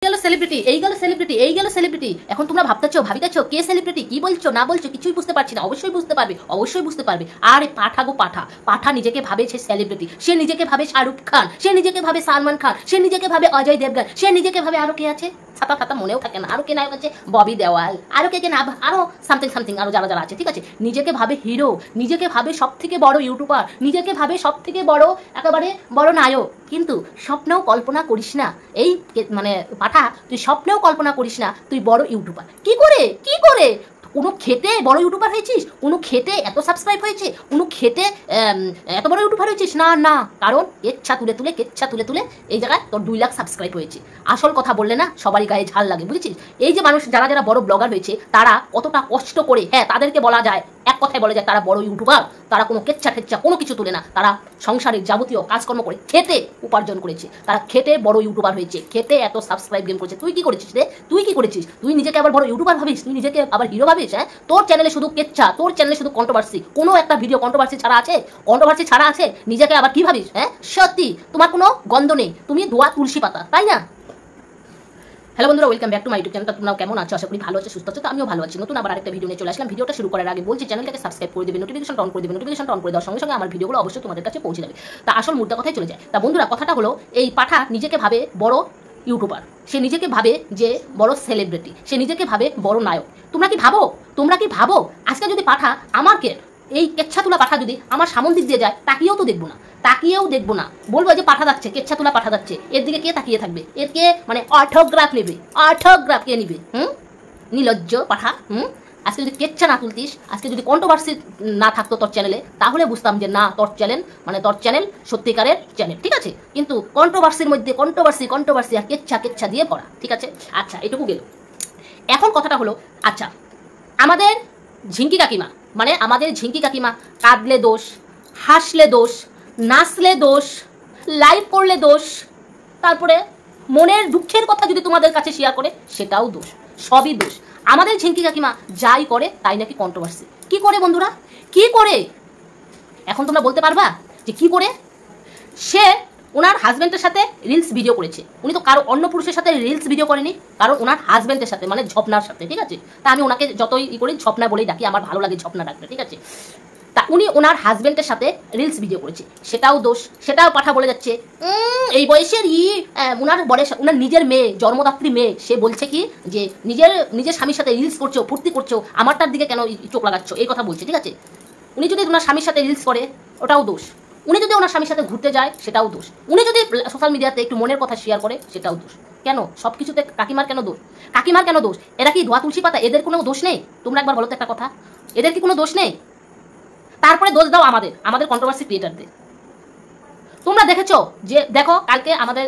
গেল সেলিব্রিটি, এই গেল সেলিব্রিটি, এই গেল সেলিব্রিটি। এখন তোমরা ভাবিতেছো কে সেলিব্রিটি, কি বলছো না বলছো কিছুই বুঝতে পারছি না। অবশ্যই বুঝতে পারবে, অবশ্যই বুঝতে পারবে। আর পাঠা গো পাঠা, পাঠা নিজেকে ভাবে সে সেলিব্রিটি, সে নিজেকে ভাবে শাহরুখ খান, সে নিজেকে ভাবে সালমান খান, সে নিজেকে ভাবে অজয় দেবগন, সে নিজেকে ভাবে আরো কে আছে ছাতা ফাতা মনেও থাকে না, আরো কে নায়ক আছে ববি দেওয়াল, আরো কে না আরো সামথিং আরো যারা যারা আছে, ঠিক আছে। নিজেকে ভাবে হিরো, নিজেকে ভাবে সব থেকে বড় ইউটিউবার, নিজেকে ভাবে সব থেকে বড় একেবারে বড় নায়ক। কিন্তু স্বপ্নেও কল্পনা করিস না এই মানে পাঠা, তুই স্বপ্নেও কল্পনা করিস না তুই বড় ইউটিউবার। কি করে কোনো খেটে বড় ইউটিউবার হয়েছিস, কোনো খেটে এত সাবস্ক্রাইব হয়েছে, কোনো খেটে এত বড় ইউটিউবার হয়েছিস? না, কারণ কেচ্ছা তুলে তুলে এই জায়গায় তোর 2 লাখ সাবস্ক্রাইব হয়েছে। আসল কথা বললে না সবারই গায়ে ঝাল লাগে, বুঝেছিস? এই যে মানুষ যারা যারা বড় ব্লগার হয়েছে তারা কতটা কষ্ট করে, হ্যাঁ তাদেরকে বলা যায়, এক কথায় বলা যায় তারা বড় ইউটিউবার। তারা কোনো কেচ্ছা কোনো কিছু তুলে না, তারা সংসারের যাবতীয় কাজকর্ম করে খেটে উপার্জন করেছে, তারা খেটে বড় ইউটিউবার হয়েছে, খেটে এত সাবস্ক্রাইব গেম করেছে। তুই কি করেছিস রে? তুই কি করেছিস? তুই নিজেকে আবার বড় ইউটিউবার ভাবিস, তুই নিজেকে আবার হিরো ভাবিস? হ্যাঁ, তোর চ্যানেলে শুধু কেচ্ছা, তোর চ্যানেলে শুধু কন্ট্রোভার্সি, কোনো একটা ভিডিও কন্ট্রোভার্সি ছাড়া আছে, নিজেকে আবার কি ভাবিস? হ্যাঁ সত্যি তোমার কোনো গন্ধ নেই, তুমি ধোয়া তুলসী পাতা, তাই না? হ্যালো বন্ধুরা, welcome back to my YouTube channel. তোমরা কেমন আছো? আশা করি ভালো আছো, সুস্থ আছো। তো আমিও ভালো আছি। নতুন আবার আরেকটা ভিডিও নিয়ে চলে আসলাম। ভিডিওটা শুরু করার আগে বলছি চ্যানেলটাকে সাবস্ক্রাইব করে দিবে, নোটিফিকেশন অন করে দিবে। নোটিফিকেশন অন করে দেওয়ার সঙ্গে সঙ্গে আমার ভিডিওগুলো অবশ্যই তোমাদের কাছে পৌঁছে যাবে। তা আসল মুদ্রা কথায় চলে যায়। তা বন্ধুরা, কথাটা হলো এই পাঠা নিজেকে ভাবে বড় ইউটিউবার, সে নিজেকে ভাবে যে বড় সেলিব্রিটি, সে নিজেকে ভাবে বড় নায়ক। তোমরা কি ভাবো আজকে যদি পাঠা আমাকে এই কেচ্ছা তুলা পাঠা যদি আমার সামন দিক দিয়ে যায়, তাকিয়েও দেখবো না, বলবো যে পাঠা যাচ্ছে, কেচ্ছা তুলা পাঠা যাচ্ছে, এর দিকে কে তাকিয়ে থাকবে? এর কে মানে অটোগ্রাফ নেবে? অটোগ্রাফ কে নিবে? নির্লজ্জ পাঠা। আজকে যদি কেচ্ছা না তুলতিস, আজকে যদি কন্ট্রোভার্সি না থাকতো তোর চ্যানেলে, তাহলে বুঝতাম যে না তোর চ্যানেল সত্যিকারের চ্যানেল, ঠিক আছে। কিন্তু কন্ট্রোভার্সির মধ্যে কন্ট্রোভার্সি আর কেচ্ছা দিয়ে পড়া, ঠিক আছে। আচ্ছা, এটুকু গেল। এখন কথাটা হলো, আচ্ছা আমাদের ঝিঙ্কি কাকিমা কাঁদলে দোষ, হাসলে দোষ, নাচলে দোষ, লাইভ করলে দোষ, তারপরে মনের দুঃখের কথা যদি তোমাদের কাছে শেয়ার করে সেটাও দোষ, সবই দোষ। আমাদের ঝিঙ্কি কাকিমা যাই করে তাই নাকি কন্ট্রোভার্সি। কি করে বন্ধুরা, কি করে? এখন তোমরা বলতে পারবা যে কি করে? সে ওনার হাজব্যান্ডের সাথে রিলস ভিডিও করেছে। উনি তো কারো অন্য পুরুষের সাথে রিলস ভিডিও করেনি, কারণ ওনার হাজব্যান্ডের সাথে মানে ঝপনার সাথে, ঠিক আছে। তা আমি ওনাকে যতই করি ঝপনা বলেই ডাকি, আমার ভালো লাগে ঝপনা ডাকতে, ঠিক আছে। তা উনি ওনার হাজব্যান্ডের সাথে রিলস ভিডিও করেছে, সেটাও দোষ, সেটাও পাঠা বলে যাচ্ছে। এই বয়সের ওনার নিজের মেয়ে, জন্মদাত্রী মেয়ে, সে বলছে কি যে নিজের স্বামীর সাথে রিলস করছো, ফুর্তি করছো, আমারটার দিকে কেন চোখ লাগাচ্ছ, এই কথা বলছে, ঠিক আছে। উনি যদি ওনার স্বামীর সাথে রিলস করে ওটাও দোষ, উনি যদি ওনার স্বামীর সাথে ঘুরতে যায় সেটাও দোষ, উনি যদি সোশ্যাল মিডিয়াতে একটু মনের কথা শেয়ার করে সেটাও দোষ। কেন সব কিছুতে কাকিমার কেন দোষ? এরা কি ধোয়া তুলসী পাতা? এদের কোনো দোষ নেই? তোমরা একবার বলো তো একটা কথা, এদের কি কোনো দোষ নেই? তারপরে দোষ দাও আমাদের কন্ট্রোভার্সি ক্রিয়েটারদের। তোমরা দেখেছো যে দেখো কালকে আমাদের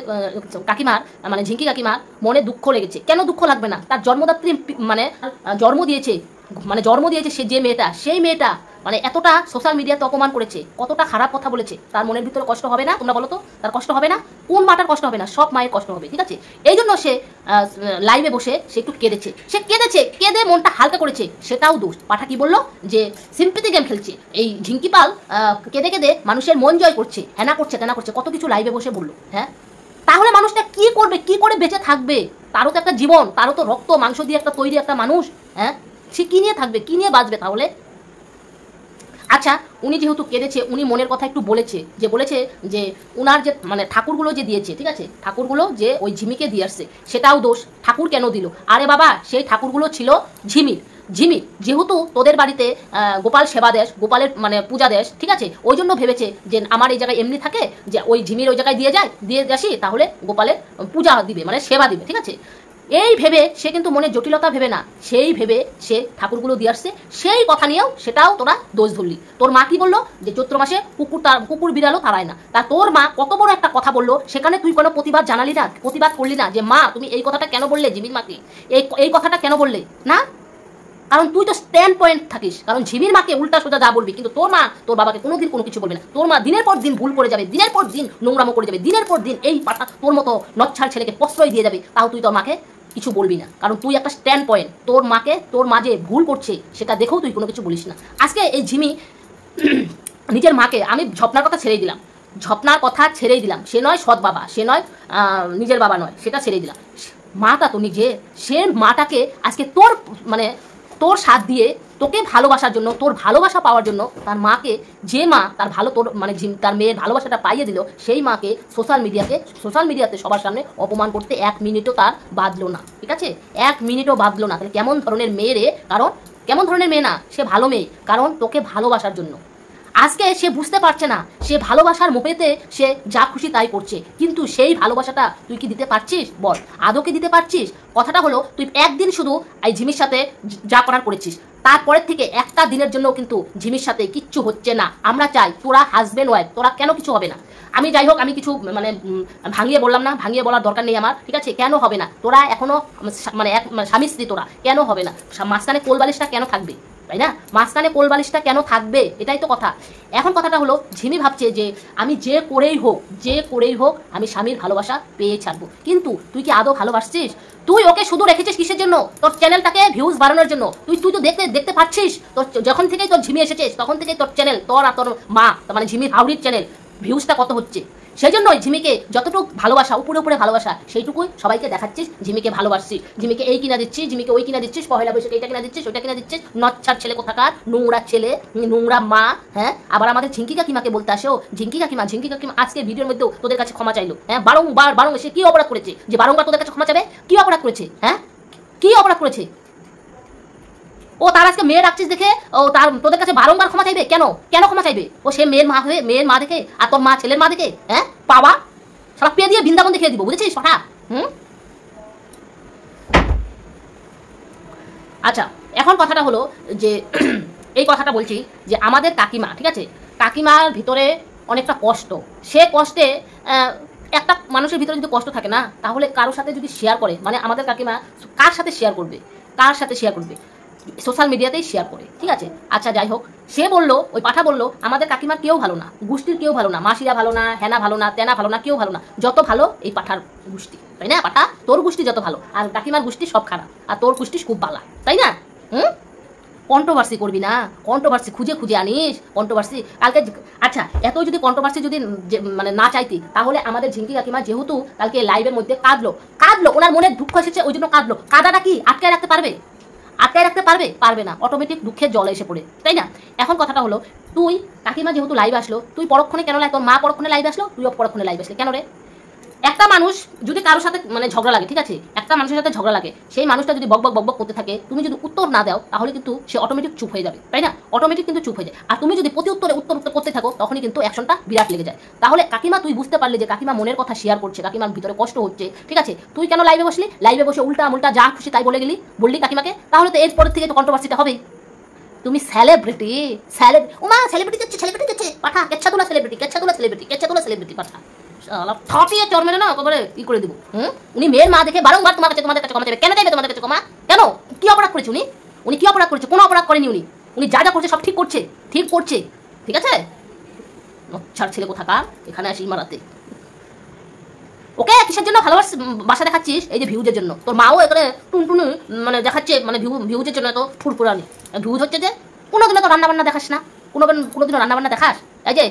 কাকিমার মানে ঝিঙ্কি কাকিমার মনে দুঃখ লেগেছে। কেন দুঃখ লাগবে না? তার জন্মদাত্রী মানে জন্ম দিয়েছে সে যে মেয়েটা, সেই মেয়েটা মানে এতটা সোশ্যাল মিডিয়াতে অপমান করেছে, কতটা খারাপ কথা বলেছে, তার মনের ভিতরে কষ্ট হবে না? তোমরা বলো তো, তার কষ্ট হবে না? কোন মাটার কষ্ট হবে না? সব মায়ের কষ্ট হবে, ঠিক আছে। এই জন্য সে লাইভে বসে সে একটু কেঁদে মনটা হালকা করেছে, সেটাও দোষ। পাঠা কি বললো যে সিম্পেথি গেম খেলছে, এই ঝিঙ্কিপাল কেঁদে মানুষের মন জয় করছে, হ্যানা করছে তেনা করছে, কত কিছু লাইভে বসে বললো। হ্যাঁ, তাহলে মানুষটা কি করবে, কি করে বেঁচে থাকবে? তারও তো একটা জীবন, তারও তো রক্ত মাংস দিয়ে একটা তৈরি একটা মানুষ। হ্যাঁ, সে কি নিয়ে থাকবে, কি নিয়ে বাঁচবে তাহলে? আচ্ছা, উনি যেহেতু কেঁদেছে, উনি মনের কথা একটু বলেছে যে উনার যে মানে ঠাকুরগুলো যে দিয়েছে, ঠিক আছে, ঠাকুরগুলো যে ওই ঝিমিকে দিয়ে আসছে, সেটাও দোষ। ঠাকুর কেন দিল? আরে বাবা, সেই ঠাকুরগুলো ছিল ঝিমির, যেহেতু তোদের বাড়িতে গোপাল সেবা দেশ, গোপালের মানে পূজা দেশ, ঠিক আছে, ওই জন্য ভেবেছে যে আমার এই জায়গায় এমনি থাকে যে ওই ঝিমির ওই জায়গায় দিয়ে আসি, তাহলে গোপালের পূজা দিবে মানে সেবা দিবে, ঠিক আছে। এই ভেবে সে কিন্তু মনে জটিলতা ভেবে না, সেই ভেবে সে ঠাকুরগুলো দিয়ে আসছে। সেই কথা নিয়েও সেটাও তোরা দোষ ধরলি। তোর মা কি বললো যে চৈত্র মাসে কুকুর বিড়ালও তাড়ায় না। তা তোর মা কত বড় একটা কথা বললো, সেখানে তুই কোনো প্রতিবাদ করলি না যে মা তুমি এই কথাটা কেন বললে, ঝিমির মাকে এই কথাটা কেন বললে না? কারণ তুই তো স্ট্যান্ড পয়েন্ট থাকিস, কারণ ঝিমির মাকে উল্টা সোজা যা বলবি, কিন্তু তোর মা তোর বাবাকে কোনোদিন কোনো কিছু বলবে না। তোর মা দিনের পর দিন ভুল করে যাবে, দিনের পর দিন নোংরামো করে যাবে, দিনের পর দিন এই পাঠা তোর মতো নচ্ছার ছেলেকে প্রশ্রয় দিয়ে যাবে, তাও তুই তোর মাকে কিছু বলবি না, কারণ তুই একটা স্ট্যান্ড পয়েন্ট। তোর মা যে ভুল করছে সেটা দেখেও তুই কোনো কিছু বলিস না। আজকে এই ঝিমি নিজের মাকে, আমি ঝপনার কথা ছেড়েই দিলাম, সে নয় সৎ বাবা, সে নয় নিজের বাবা নয়, সেটা ছেড়েই দিলাম। মাটা তো নিজে, সে মাটাকে আজকে তোর মানে তোর সাথ দিয়ে তোকে ভালোবাসার জন্য, তোর ভালোবাসা পাওয়ার জন্য তার মাকে, যে মা তার ভালো তোর মানে তার মেয়ের ভালোবাসাটা পাইয়ে দিল, সেই মাকে সোশ্যাল মিডিয়াতে সবার সামনে অপমান করতে 1 মিনিটও তার বাঁধলো না। ঠিক আছে, 1 মিনিটও বাঁধলো না। তাহলে কেমন ধরনের মেয়ে রে? কারণ কেমন ধরনের মেয়ে না, সে ভালো মেয়ে, কারণ তোকে ভালোবাসার জন্য। আজকে সে বুঝতে পারছে না, সে ভালোবাসার মোহেতে সে যা খুশি তাই করছে, কিন্তু সেই ভালোবাসাটা তুই কি দিতে পারছিস? বল, আদৌ কি দিতে পারছিস? কথাটা হলো, তুই একদিন শুধু এই ঝিমির সাথে যা করার করেছিস, তারপরের থেকে একটা দিনের জন্য কিন্তু ঝিমির সাথে কিচ্ছু হচ্ছে না। আমরা চাই তোরা হাজব্যান্ড ওয়াইফ, তোরা কেন কিছু হবে না? আমি যাই হোক, আমি কিছু মানে ভাঙিয়ে বললাম না, ভাঙিয়ে বলার দরকার নেই আমার। ঠিক আছে, কেন হবে না? তোরা এখনো মানে স্বামী স্ত্রী, তোরা কেন হবে না? মাঝখানে কোলবালিশটা কেন থাকবে, তাই না? মাঝখানে কোলবালিশটা কেন থাকবে? এটাই তো কথা। এখন কথাটা হলো, ঝিমি ভাবছে যে আমি যে করেই হোক আমি স্বামীর ভালোবাসা পেয়ে ছাড়বো। কিন্তু তুই কি আদৌ ভালোবাসছিস? তুই ওকে শুধু রেখেছিস কিসের জন্য? তোর চ্যানেলটাকে ভিউজ বাড়ানোর জন্য। তুই তো দেখতে পাচ্ছিস, তোর যখন থেকেই তোর ঝিমি এসেছিস তখন থেকেই তোর চ্যানেল, তোর আর তোর মা মানে ঝিমির হাউড়ির চ্যানেল ভিউজটা কত হচ্ছে। সেই জন্যই ঝিমিকে যতটুকু ভালোবাসা, উপরে ভালোবাসা, সেইটুকুই সবাইকে দেখাচ্ছিস। ঝিমিকে ভালোবাসছিস, ঝিমিকে এই কিনা দিচ্ছিস, ঝিমিকে ওই কিনা দিচ্ছিস, পয়লা বৈশাখে এটা কিনা দিচ্ছিস, ওটা কিনা দিচ্ছিস। নচ্ছার ছেলে কোথাকার, নোংরা ছেলে, নোংরা মা। হ্যাঁ, আবার আমাদের ঝিঙ্কি কাকিমাকে বলতে আসো, ঝিঙ্কি কাকিমা আজকে ভিডিওর মধ্যেও তোদের কাছে ক্ষমা চাইলো। হ্যাঁ, বারংবার সে কি অপরাধ করেছে যে বারংবার তোদের কাছে ক্ষমা চাবে? কি অপরাধ করেছে? হ্যাঁ, কি অপরাধ করেছে ও? তার আজকে মেয়ে রাখছিস দেখে ও তার তোদের কাছে বারংবার ক্ষমা চাইবে? কেন ক্ষমা চাইবে? ও সে মেয়ের মা দেখে, আর তোর মা ছেলের মা দেখে। হ্যাঁ, পাওয়া সব পেয়ে দিয়ে বৃন্দাবন দেখিয়ে দিব, বুঝেছিস কথা? আচ্ছা, এখন কথাটা হলো যে এই কথাটা বলছি যে আমাদের কাকিমা, ঠিক আছে, কাকিমার ভিতরে অনেকটা কষ্ট। সে কষ্টে একটা মানুষের ভিতরে যদি কষ্ট থাকে না, তাহলে কারোর সাথে যদি শেয়ার করে, মানে আমাদের কাকিমা কার সাথে শেয়ার করবে? সোশ্যাল মিডিয়াতেই শেয়ার করে। ঠিক আছে, আচ্ছা যাই হোক, সে বললো, ওই পাঠা বললো আমাদের কাকিমা কেউ ভালো না, গোষ্ঠীর কেউ ভালো না, মাসিরা ভালো না, হেনা ভালো না, তেনা ভালো না, কেউ ভালো না, যত ভালো এই পাঠার গোষ্ঠী, তাই না? পাঠা, তোর গোষ্ঠী যত ভালো, আর কাকিমার গোষ্ঠী সব খারাপ, আর তোর গোষ্ঠী খুব বালা, তাই না? কন্ট্রোভার্সি করবি না, কন্ট্রোভার্সি খুঁজে আনিস কন্ট্রোভার্সি কালকে। আচ্ছা, এত যদি কন্ট্রোভার্সি যদি মানে না চাইতি, তাহলে আমাদের ঝিঙ্কি কাকিমা যেহেতু কালকে লাইভের মধ্যে কাঁদলো, ওনার মনে দুঃখ এসেছে, ওই জন্য কাঁদলো। কাঁদাটা কি আটকায় রাখতে পারবে? পারবে না, অটোমেটিক দুঃখের জল এসে পড়ে, তাই না? এখন কথাটা হলো, তুই কাকিমা যেহেতু লাইভ আসলো, তুই পরক্ষণে কেন তোর মা পরক্ষণে লাইভ আসলো, তুইও পরক্ষণে লাইভ আসলে কেন রে? একটা মানুষ যদি কারোর সাথে মানে ঝগড়া লাগে, ঠিক আছে, একটা মানুষের সাথে ঝগড়া লাগে, সেই মানুষটা যদি বকবক করতে থাকে, তুমি যদি উত্তর না দাও, তাহলে কিন্তু সে অটোমেটিক চুপ হয়ে যাবে, তাই না? অটোমেটিক কিন্তু চুপ হয়ে যায়। আর তুমি যদি উত্তর করতে থাকো, তখনই কিন্তু অ্যাকশনটা বিরাট লেগে যায়। তাহলে কাকিমা তুই বুঝতে পারলি যে কাকিমা মনের কথা শেয়ার করছে, কাকিমার ভিতরে কষ্ট হচ্ছে, ঠিক আছে, তুই কেন লাইভে বসলি? লাইভে বসে উল্টা যা খুশি তাই বললি কাকিমাকে, তাহলে তো এরপরের থেকে তো কন্ট্রোভার্সিটা হবেই। তুমি সেলিব্রিটি যাচ্ছে পাঠা, কেচ্ছা তোলা সেলিব্রিটি পাঠা, ঠটিয়ে চর মেরে না একেবারে ই করে দিব। উনি মেয়ের মা দেখে বারংবার তোমাদের কাছে ক্ষমা চাইবে। কেন চাইবে তোমাদের কাছে ক্ষমা? কেন? কি অপরাধ করেছে উনি কি অপরাধ করেছে? কোনো অপরাধ করেনি উনি যা করছে সব ঠিক করছে, ঠিক আছে? ছাড় ছেলে কোথাকার, এখানে আসি মারাতে। ওকে কিসের জন্য ভালোবাসা দেখাচ্ছিস? এই যে ভিউজের জন্য। তোর মাও এখানে টুনটুনি মানে দেখাচ্ছে, মানে ভিউজের জন্য এত ফুরফুরানি। ভিউজ হচ্ছে যে কোনোদিনও তো রান্নাবান্না দেখাস না, কোনোদিনও রান্নাবান্না দেখাস? এই যে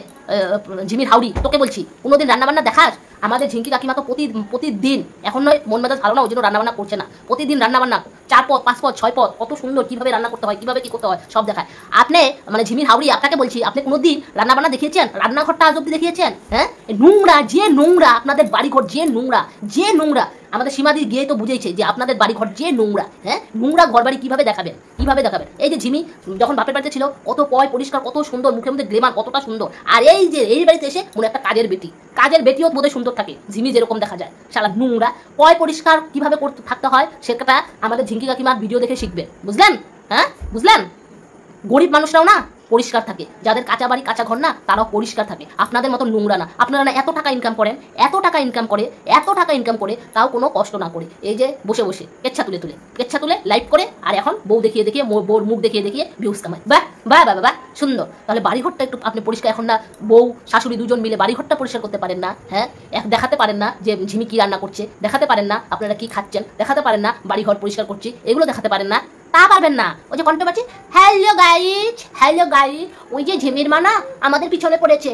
ঝিমির হাউড়ি, তোকে বলছি, কোনোদিন রান্নাবান্না দেখাস? আমাদের ঝিঙ্কি কাকিমা তো প্রতিদিন, এখন নয় মন মেজাজ ভালো না ওই জন্য রান্নাবান্না করছে না, প্রতিদিন রান্নাবান্না 4 পদ 5 পদ 6 পদ, কত সুন্দর কিভাবে রান্না করতে হয়, কিভাবে কি করতে হয় সব দেখায়। আপনি মানে ঝিমির হাউড়ি, আপনাকে বলছি, আপনি কোনোদিন রান্নাবান্না দেখিয়েছেন? রান্নাঘরটা আজ অব্দি দেখিয়েছেন? হ্যাঁ, নোংরা আপনাদের বাড়িঘর, যে নোংরা আমাদের সীমাদি গিয়ে তো বুঝেছে যে আপনাদের বাড়িঘর যে নোংরা। হ্যাঁ, নোংরা ঘর বাড়ি কিভাবে দেখাবেন? এই যে ঝিমি যখন বাপের বাড়িতে ছিল, কত পরিষ্কার, কত সুন্দর, মুখের মধ্যে গ্লেমার কতটা সুন্দর, আর এই বাড়িতে এসে মনে একটা কাজের বেটিও বোধহয় সুন্দর থাকে, ঝিমি যেরকম দেখা যায়, শালা নোংরা। পরিষ্কার কিভাবে থাকতে হয় সেটা আমাদের ঝিঙ্কি কাকিমার ভিডিও দেখে শিখবেন, বুঝলেন? হ্যাঁ, বুঝলেন? গরিব মানুষরাও না পরিষ্কার থাকে, যাদের কাঁচা বাড়ি কাঁচা ঘর না, তারাও পরিষ্কার থাকে, আপনাদের মতো নোংরা না। আপনারা না এত টাকা ইনকাম করে তাও কোনো কষ্ট না করে, এই যে বসে কেচ্ছা তুলে লাইভ করে, আর এখন বউ দেখিয়ে বউর মুখ দেখিয়ে ভিউজ কামায়। বাহ সুন্দর। তাহলে বাড়িঘরটা একটু আপনি পরিষ্কার, এখন না বউ শাশুড়ি দুজন মিলে বাড়িঘরটা পরিষ্কার করতে পারেন না? হ্যাঁ, দেখাতে পারেন না যে ঝিমি কি রান্না করছে, দেখাতে পারেন না আপনারা কি খাচ্ছেন, দেখাতে পারেন না বাড়িঘর পরিষ্কার করছি, এগুলো দেখাতে পারেন না? তা পারবেন না। ওই যে কন্ট্রোভার্সি, হ্যালো গাইজ, ওই যে ঝিমির মা না আমাদের পিছনে পড়েছে।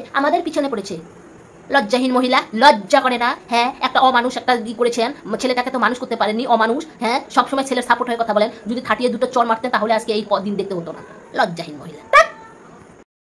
লজ্জাহীন মহিলা, লজ্জা করে না? হ্যাঁ, একটা অমানুষ একটা করেছেন, ছেলেটাকে তো মানুষ করতে পারেননি, অমানুষ। হ্যাঁ, সবসময় ছেলের সাপোর্ট হয়ে কথা বলেন। যদি খাটিয়ে দুটো চর মারতেন তাহলে আজকে এই দিন দেখতে হতো না। লজ্জাহীন মহিলা।